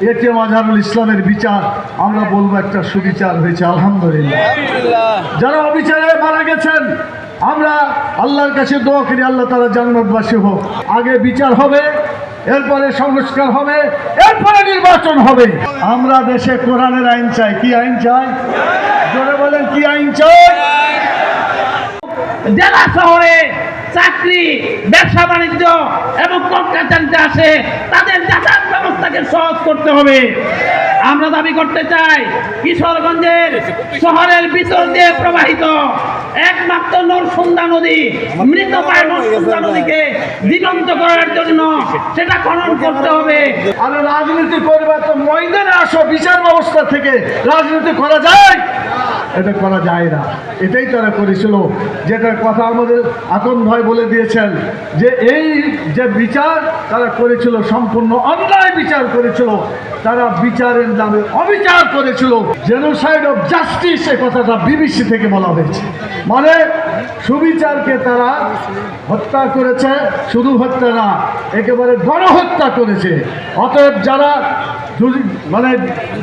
ATM Azharul ইসলামের বিচার আমরা বলবো একটা সুবিচার হয়েছে আলহামদুলিল্লাহ। যারা অবিচারে মারা গেছেন আমরা আল্লাহর কাছে দোয়া করি আল্লাহ তাআলা জান্নাতবাসী হোক। আগে বিচার হবে, এরপরে সংস্কার হবে, এরপরে নির্বাচন হবে। আমরা দেশে কোরআনের আইন চাই। কি আইন চাই? জোরে বলেন, কি আইন চাই? জেলা শহরে চাকরি, ব্যবসা বাণিজ্য এবং কলকাতাতে আসে তাদের যাতায়াত ব্যবস্থাকে সহজ করতে হবে। আমরা দাবি করতে চাই কিশোরগঞ্জের শহরের ভিতর দিয়ে প্রবাহিত একমাত্র নরসুন্দা নদী, মৃতপ্রায় নরসুন্দা নদীকে জীবন্ত করার জন্য সেটা খনন করতে হবে। আর রাজনীতি করবে তো ময়দানে আসো, বিচার ব্যবস্থা থেকে রাজনীতি করা যায়? এটা করা যায় না। এটাই তারা করেছিল, যেটার কথা আমাদের আকন ভাই বলে দিয়েছেন যে এই যে বিচার তারা করেছিল সম্পূর্ণ অন্যায় বিচার করেছিল। তারা বিচারের নামে অবিচার করেছিল। জেনোসাইড অফ জাস্টিস এ কথাটা বিবিসি থেকে বলা হয়েছে। মানে সুবিচারকে তারা হত্যা করেছে, শুধু হত্যা না, একেবারে গণহত্যা করেছে। অতএব যারা মানে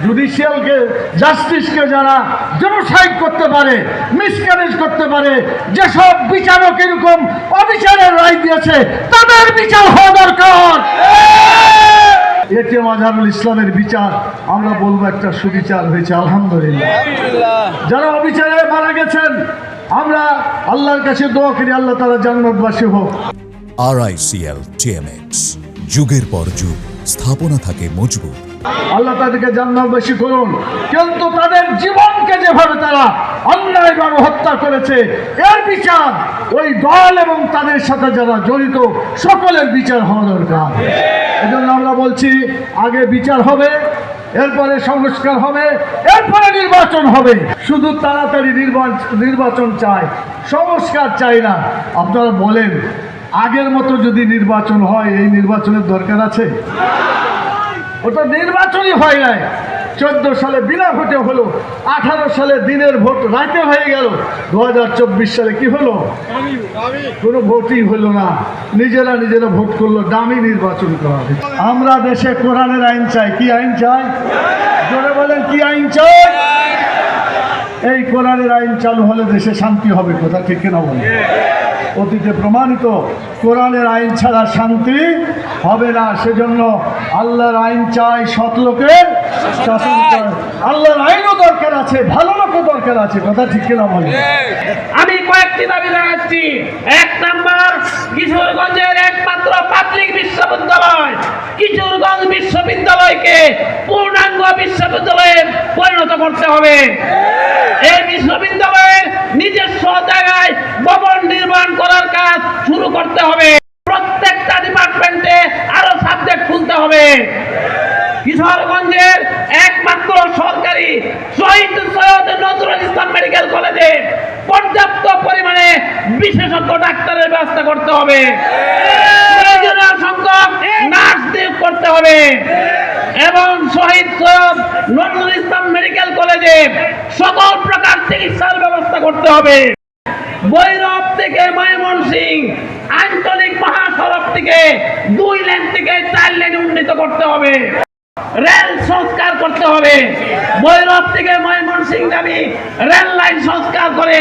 জুডিশিয়ালকে, জাস্টিসকে যারা জেনোসাইড করতে পারে, মিসক্যারেজ করতে পারে, যেসব বিচারক এরকম অবিচারের রায় দিয়েছে তাদের বিচার হওয়া দরকার। এটিএম আজহারুল ইসলামের বিচার আমরা বলবো একটা সুবিচার হয়েছে আলহামদুলিল্লাহ। যারা অবিচারে মারা গেছেন আমরা আল্লাহর কাছে দোয়া করি আল্লাহ তাআলা জান্নাতবাসী হোক। RICL TMX, যুগের পর যুগ স্থাপনা থাকে মজবুত। আল্লাহ তাদেরকে জান্নাতবাসী করুন। কিন্তু তাদের জীবনকে যেভাবে তারা অন্যায়ভাবে হত্যা করেছে এর বিচার ওই দল এবং তাদের সাথে যারা জড়িত সকলের বিচার হওয়া দরকার। এজন্য আমরা বলছি আগে বিচার হবে, এরপরে সংস্কার হবে, এরপরে নির্বাচন হবে। শুধু তাড়াতাড়ি নির্বাচন চাই, সংস্কার চাই না। আপনারা বলেন আগের মতো যদি নির্বাচন হয় এই নির্বাচনের দরকার আছে? ওটা নির্বাচনই হয় নাই। 14 সালে বিনা ভোটে হলো, 18 সালে দিনের ভোট রাতে হয়ে গেল, 2024 সালে কি হলো? কোনো ভোটই হলো না। নিজেরা ভোট করলো, দামি নির্বাচন করা হবে। আমরা দেশে কোরআনের আইন চাই। কি আইন চাই? জোরে বলেন, কি আইন চাই? এই কোরআনের আইন চালু হলে দেশে শান্তি হবে। কথা ঠিক কিনা বলেন? অতীতে প্রমাণিত কোরআনের আইন ছাড়া শান্তি হবে না। সেজন্য আল্লাহর আইন চাই, সৎ লোকের শাসন চাই। আল্লাহর আইনও দরকার আছে, ভালো লোকও দরকার আছে। কথা ঠিক কিনা বলেন? আমি কয়েকটি দাবি জানাচ্ছি। 1 নাম্বার, কিশোরগঞ্জের একমাত্র পাবলিক বিশ্ববিদ্যালয় কিশোরগঞ্জ বিশ্ববিদ্যালয়কে পূর্ণাঙ্গ বিশ্ববিদ্যালয়ে পরিণত করতে হবে। এই বিশ্ববিদ্যালয়ের নিজস্ব জায়গায় ভবন নির্মাণ করার কাজ শুরু করতে হবে। প্রত্যেকটা ডিপার্টমেন্টে আরো সাবজেক্ট খুলতে হবে। কিশোরগঞ্জের একমাত্র সরকারি শহীদ সৈয়দ নজরুল ইসলাম মেডিকেল কলেজে পর্যাপ্ত পরিমাণে বিশেষজ্ঞ ডাক্তারের ব্যবস্থা করতে হবে। প্রয়োজনীয় সংখ্যক নার্স নিয়োগ করতে হবে এবং শহীদ সৈয়দ নজরুল ইসলাম মেডিকেল কলেজে সকল প্রকার চিকিৎসার ব্যবস্থা করতে হবে। ভৈরব থেকে ময়মনসিংহ আঞ্চলিক মহাসড়ক থেকে 2 লেন থেকে 4 লেনে উন্নীত করতে হবে। রেল সংস্কার করতে হবে। ভৈরব থেকে ময়মনসিংহগামী রেল লাইন সংস্কার করে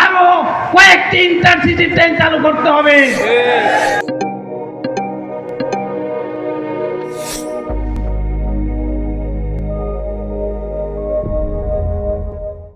আরো কয়েকটি ইন্টারসিটি ট্রেন চালু করতে হবে।